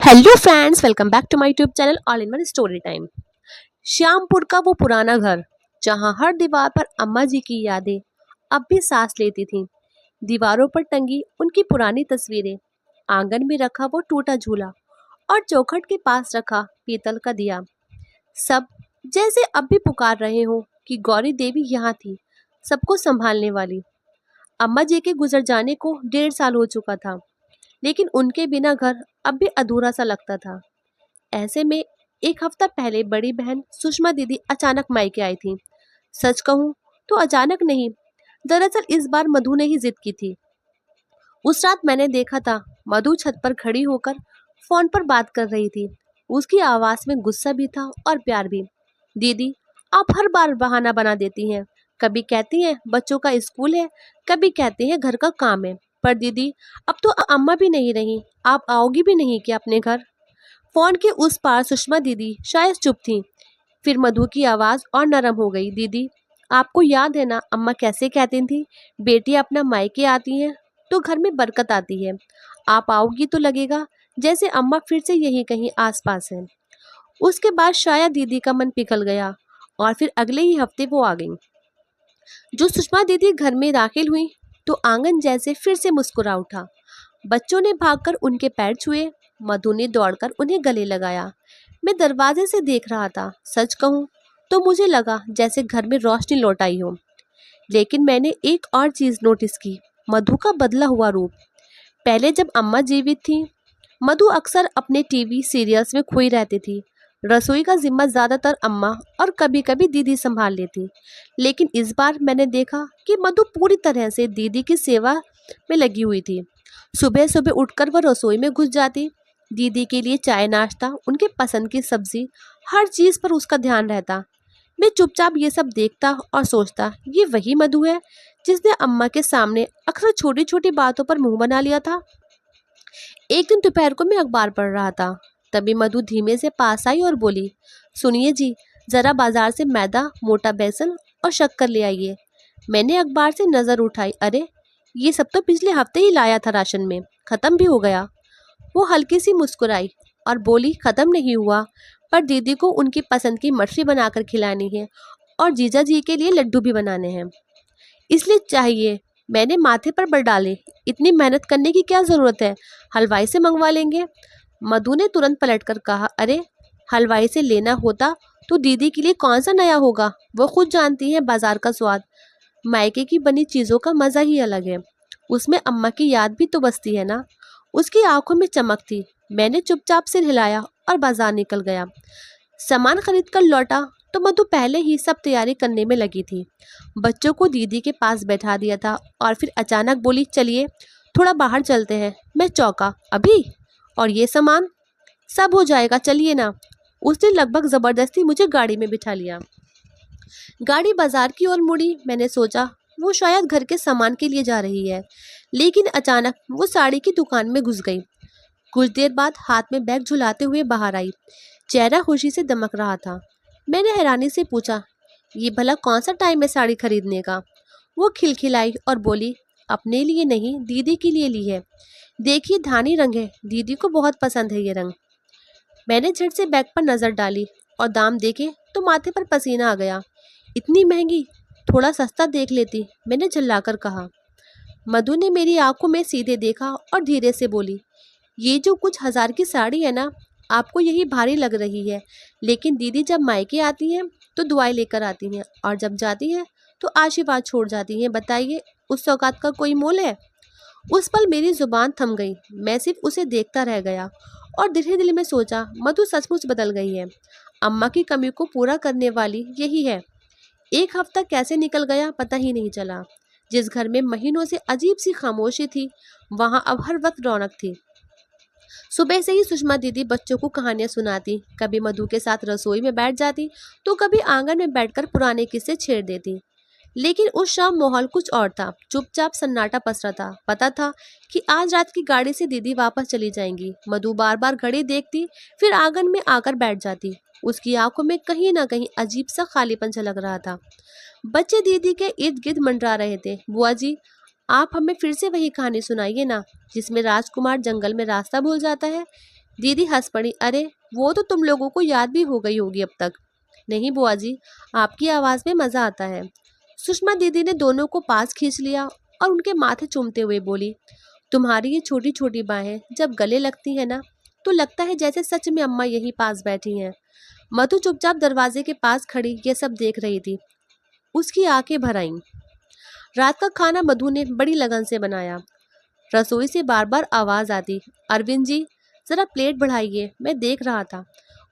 Hello friends, welcome back to my YouTube channel all in one story time. Shyampur का वो पुराना घर जहां हर दीवार पर अम्मा जी की यादें अब भी सांस लेती थीं। दीवारों पर टंगी उनकी पुरानी तस्वीरें, आंगन में रखा वो टूटा झूला और चौखट के पास रखा पीतल का दिया, सब जैसे अब भी पुकार रहे हो कि गौरी देवी यहाँ थी, सबको संभालने वाली। अम्मा जी के गुजर जाने को 1.5 साल हो चुका था, लेकिन उनके बिना घर अब भी अधूरा सा लगता था। ऐसे में एक हफ्ता पहले बड़ी बहन सुषमा दीदी अचानक मायके आई थी। सच कहूं तो अचानक नहीं, दरअसल इस बार मधु ने ही जिद की थी। उस रात मैंने देखा था, मधु छत पर खड़ी होकर फोन पर बात कर रही थी। उसकी आवाज में गुस्सा भी था और प्यार भी। दीदी, आप हर बार बहाना बना देती हैं। कभी कहती हैं बच्चों का स्कूल है, कभी कहती हैं घर का काम है। पर दीदी, अब तो अम्मा भी नहीं रही, आप आओगी भी नहीं क्या अपने घर? फोन के उस पार सुषमा दीदी शायद चुप थी। फिर मधु की आवाज और नरम हो गई। दीदी, आपको याद है ना अम्मा कैसे कहती थी, बेटी अपना मायके आती हैं तो घर में बरकत आती है। आप आओगी तो लगेगा जैसे अम्मा फिर से यहीं कहीं आसपास है। उसके बाद शायद दीदी का मन पिघल गया और फिर अगले ही हफ्ते वो आ गई। जो सुषमा दीदी घर में दाखिल हुई तो आंगन जैसे फिर से मुस्कुरा उठा। बच्चों ने भागकर उनके पैर छुए, मधु ने दौड़कर उन्हें गले लगाया। मैं दरवाजे से देख रहा था। सच कहूं तो मुझे लगा जैसे घर में रोशनी लौट आई हो। लेकिन मैंने एक और चीज नोटिस की, मधु का बदला हुआ रूप। पहले जब अम्मा जीवित थी, मधु अक्सर अपने टीवी सीरियल्स में खोई रहती थी। रसोई का जिम्मा ज्यादातर अम्मा और कभी कभी दीदी संभाल लेती। लेकिन इस बार मैंने देखा कि मधु पूरी तरह से दीदी की सेवा में लगी हुई थी। सुबह सुबह उठकर वह रसोई में घुस जाती। दीदी के लिए चाय नाश्ता, उनके पसंद की सब्जी, हर चीज पर उसका ध्यान रहता। मैं चुपचाप ये सब देखता और सोचता, ये वही मधु है जिसने अम्मा के सामने अक्सर छोटी छोटी बातों पर मुंह बना लिया था। एक दिन दोपहर को मैं अखबार पढ़ रहा था, तभी मधु धीमे से पास आई और बोली, सुनिए जी, जरा बाजार से मैदा, मोटा बेसन और शक्कर ले आइए। मैंने अखबार से नजर उठाई, अरे ये सब तो पिछले हफ्ते ही लाया था राशन में, खत्म भी हो गया। वो हल्की सी मुस्कुराई और बोली, खत्म नहीं हुआ, पर दीदी को उनकी पसंद की मठरी बनाकर खिलानी है और जीजा जी के लिए लड्डू भी बनाने हैं, इसलिए चाहिए। मैंने माथे पर बल डाले, इतनी मेहनत करने की क्या जरूरत है, हलवाई से मंगवा लेंगे। मधु ने तुरंत पलटकर कहा, अरे हलवाई से लेना होता तो दीदी के लिए कौन सा नया होगा, वो खुद जानती है बाजार का स्वाद। मायके की बनी चीजों का मजा ही अलग है, उसमें अम्मा की याद भी तो बसती है ना। उसकी आंखों में चमक थी। मैंने चुपचाप सिर हिलाया और बाजार निकल गया। सामान खरीद कर लौटा तो मधु पहले ही सब तैयारी करने में लगी थी। बच्चों को दीदी के पास बैठा दिया था और फिर अचानक बोली, चलिए थोड़ा बाहर चलते हैं। मैं चौंका, अभी? और ये सामान? सब हो जाएगा, चलिए ना। उसने लगभग जबरदस्ती मुझे गाड़ी में बिठा लिया। गाड़ी बाजार की ओर मुड़ी। मैंने सोचा वो शायद घर के सामान के लिए जा रही है, लेकिन अचानक वो साड़ी की दुकान में घुस गई। कुछ देर बाद हाथ में बैग झुलाते हुए बाहर आई। चेहरा खुशी से दमक रहा था। मैंने हैरानी से पूछा, ये भला कौन सा टाइम है साड़ी खरीदने का? वो खिलखिलाई और बोली, अपने लिए नहीं, दीदी के लिए ली है। देखिए धानी रंग है, दीदी को बहुत पसंद है ये रंग। मैंने झट से बैग पर नजर डाली और दाम देखे तो माथे पर पसीना आ गया। इतनी महंगी, थोड़ा सस्ता देख लेती, मैंने चिल्लाकर कहा। मधु ने मेरी आंखों में सीधे देखा और धीरे से बोली, ये जो कुछ हजार की साड़ी है ना, आपको यही भारी लग रही है, लेकिन दीदी जब मायके आती हैं तो दुआएं लेकर आती हैं और जब जाती हैं तो आशीर्वाद छोड़ जाती हैं। बताइए, उस सौगात का कोई मोल है? उस पल मेरी जुबान थम गई। मैं सिर्फ उसे देखता रह गया और धीरे धीरे में सोचा, मधु सचमुच बदल गई है। अम्मा की कमी को पूरा करने वाली यही है। एक हफ्ता कैसे निकल गया पता ही नहीं चला। जिस घर में महीनों से अजीब सी खामोशी थी, वहां अब हर वक्त रौनक थी। सुबह से ही सुषमा दीदी बच्चों को कहानियां सुनाती, कभी मधु के साथ रसोई में बैठ जाती तो कभी आंगन में बैठकर पुराने किस्से छेड़ देती। लेकिन उस शाम माहौल कुछ और था। चुपचाप सन्नाटा पसरा था। पता था कि आज रात की गाड़ी से दीदी वापस चली जाएंगी। मधु बार बार घड़ी देखती, फिर आंगन में आकर बैठ जाती। उसकी आंखों में कहीं ना कहीं अजीब सा खालीपन झलक रहा था। बच्चे दीदी के इर्द गिर्द मंडरा रहे थे। बुआ जी, आप हमें फिर से वही कहानी सुनाइए ना, जिसमें राजकुमार जंगल में रास्ता भूल जाता है। दीदी हंस पड़ी। अरे वो तो तुम लोगों को याद भी हो गई होगी अब तक। नहीं बुआ जी, आपकी आवाज़ में मज़ा आता है। सुषमा दीदी ने दोनों को पास खींच लिया और उनके माथे चूमते हुए बोली, तुम्हारी ये छोटी छोटी बाहें जब गले लगती हैं ना, तो लगता है जैसे सच में अम्मा यहीं पास बैठी हैं। मधु चुपचाप दरवाजे के पास खड़ी ये सब देख रही थी। उसकी आंखें भर आईं। रात का खाना मधु ने बड़ी लगन से बनाया। रसोई से बार बार आवाज आती, अरविंद जी जरा प्लेट बढ़ाइए, मैं देख रहा था।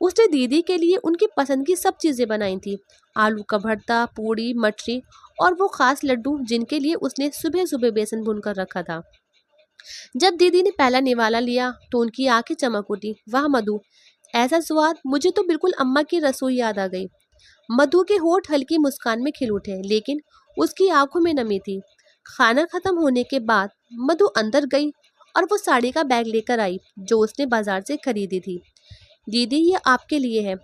उसने दीदी के लिए उनकी पसंद की सब चीजें बनाई थी, आलू का भरता, पूड़ी, मठरी और वो खास लड्डू जिनके लिए उसने सुबह सुबह बेसन भूनकर रखा था। जब दीदी ने पहला निवाला लिया तो उनकी आंखें चमक उठी। वाह मधु, ऐसा स्वाद, मुझे तो बिल्कुल अम्मा की रसोई याद आ गई। मधु के होठ हल्की मुस्कान में खिल उठे, लेकिन उसकी आंखों में नमी थी। खाना खत्म होने के बाद मधु अंदर गई और वो साड़ी का बैग लेकर आई जो उसने बाजार से खरीदी थी। दीदी ये आपके लिए है।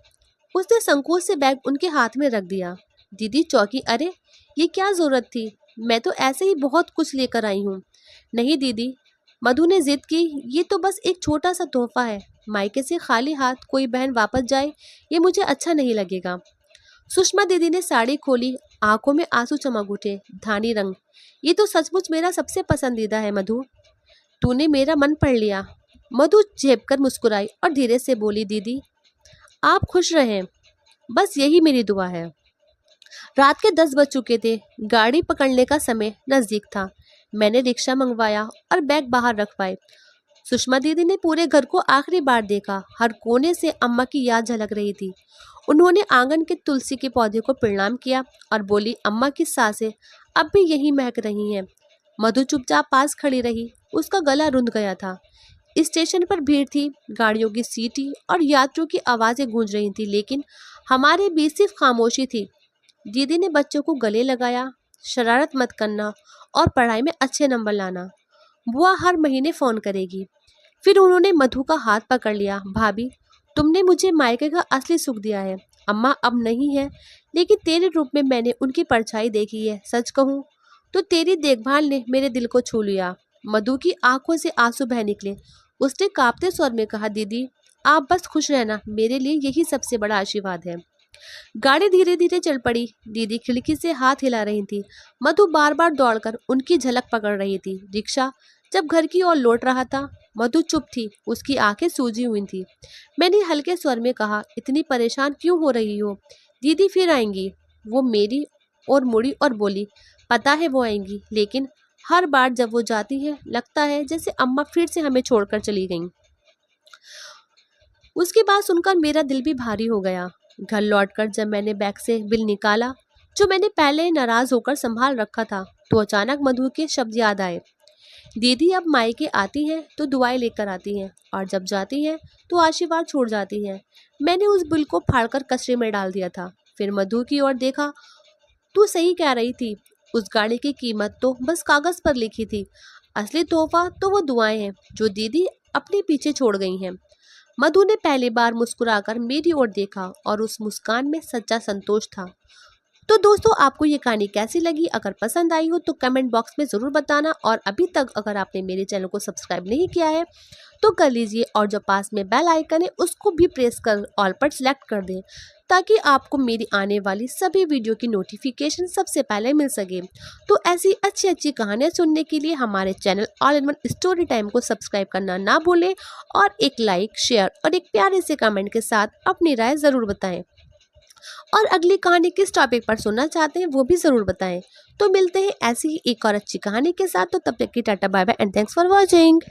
उसने संकोच से बैग उनके हाथ में रख दिया। दीदी चौंकी, अरे ये क्या जरूरत थी, मैं तो ऐसे ही बहुत कुछ लेकर आई हूँ। नहीं दीदी, मधु ने जिद की, ये तो बस एक छोटा सा तोहफा है। मायके से खाली हाथ कोई बहन वापस जाए ये मुझे अच्छा नहीं लगेगा। सुषमा दीदी ने साड़ी खोली, आंखों में आंसू चमक उठे। धानी रंग, ये तो सचमुच मेरा सबसे पसंदीदा है मधु, तूने मेरा मन पढ़ लिया। मधु झेप कर मुस्कुराई और धीरे से बोली, दीदी आप खुश रहें, बस यही मेरी दुआ है। रात के 10 बज चुके थे। गाड़ी पकड़ने का समय नजदीक था। मैंने रिक्शा मंगवाया और बैग बाहर रखवाए। सुषमा दीदी ने पूरे घर को आखिरी बार देखा। हर कोने से अम्मा की याद झलक रही थी। उन्होंने आंगन के तुलसी के पौधे को प्रणाम किया और बोली, अम्मा की सांसें अब भी यही महक रही हैं। मधु चुपचाप पास खड़ी रही। उसका गला रुंध गया था। स्टेशन पर भीड़ थी, गाड़ियों की सीटी और यात्रियों की आवाजें गूंज रही थी, लेकिन हमारे बीच सिर्फ खामोशी थी। दीदी ने बच्चों को गले लगाया, शरारत मत करना और पढ़ाई में अच्छे नंबर लाना, बुआ हर महीने फोन करेगी। फिर उन्होंने मधु का हाथ पकड़ लिया। भाभी, तुमने मुझे मायके का असली सुख दिया है। अम्मा अब नहीं है, लेकिन तेरे रूप में मैंने उनकी परछाई देखी है। सच कहूँ तो तेरी देखभाल ने मेरे दिल को छू लिया। मधु की आंखों से आंसू बह निकले। उसने कांपते स्वर में कहा, दीदी आप बस खुश रहना, मेरे लिए यही सबसे बड़ा आशीर्वाद है। गाड़ी धीरे धीरे चल पड़ी। दीदी खिड़की से हाथ हिला रही थी। मधु बार बार दौड़कर उनकी झलक पकड़ रही थी। रिक्शा जब घर की ओर लौट रहा था, मधु चुप थी, उसकी आंखें सूजी हुई थी। मैंने हल्के स्वर में कहा, इतनी परेशान क्यों हो रही हो, दीदी फिर आएंगी। वो मेरी और मुड़ी और बोली, पता है वो आएंगी, लेकिन हर बार जब वो जाती है लगता है जैसे अम्मा फिर से हमें छोड़कर चली गईं। उसकी बात सुनकर मेरा दिल भी भारी हो गया। घर लौटकर जब मैंने बैग से बिल निकाला जो मैंने पहले नाराज होकर संभाल रखा था, तो अचानक मधु के शब्द याद आए। दीदी अब मायके आती हैं तो दुआएं लेकर आती हैं और जब जाती हैं तो आशीर्वाद छोड़ जाती हैं। मैंने उस बिल को फाड़कर कचरे में डाल दिया था। फिर मधु की ओर देखा। तू सही कह रही थी, उस गाड़ी की कीमत तो बस कागज पर लिखी थी, असली तोहफा तो वो दुआएं हैं जो दीदी अपने पीछे छोड़ गई हैं। मधु ने पहली बार मुस्कुराकर मेरी ओर देखा और उस मुस्कान में सच्चा संतोष था। तो दोस्तों, आपको ये कहानी कैसी लगी? अगर पसंद आई हो तो कमेंट बॉक्स में ज़रूर बताना, और अभी तक अगर आपने मेरे चैनल को सब्सक्राइब नहीं किया है तो कर लीजिए, और जो पास में बेल आइकन है उसको भी प्रेस कर ऑल पर सेलेक्ट कर दें, ताकि आपको मेरी आने वाली सभी वीडियो की नोटिफिकेशन सबसे पहले मिल सके। तो ऐसी अच्छी अच्छी कहानियाँ सुनने के लिए हमारे channel all in one story time को सब्सक्राइब करना ना भूलें, और एक लाइक, शेयर और एक प्यारे से कमेंट के साथ अपनी राय ज़रूर बताएं। और अगली कहानी किस टॉपिक पर सुनना चाहते हैं वो भी ज़रूर बताएं। तो मिलते हैं ऐसी ही एक और अच्छी कहानी के साथ। तो तब तक की tata bye bye and thanks for watching.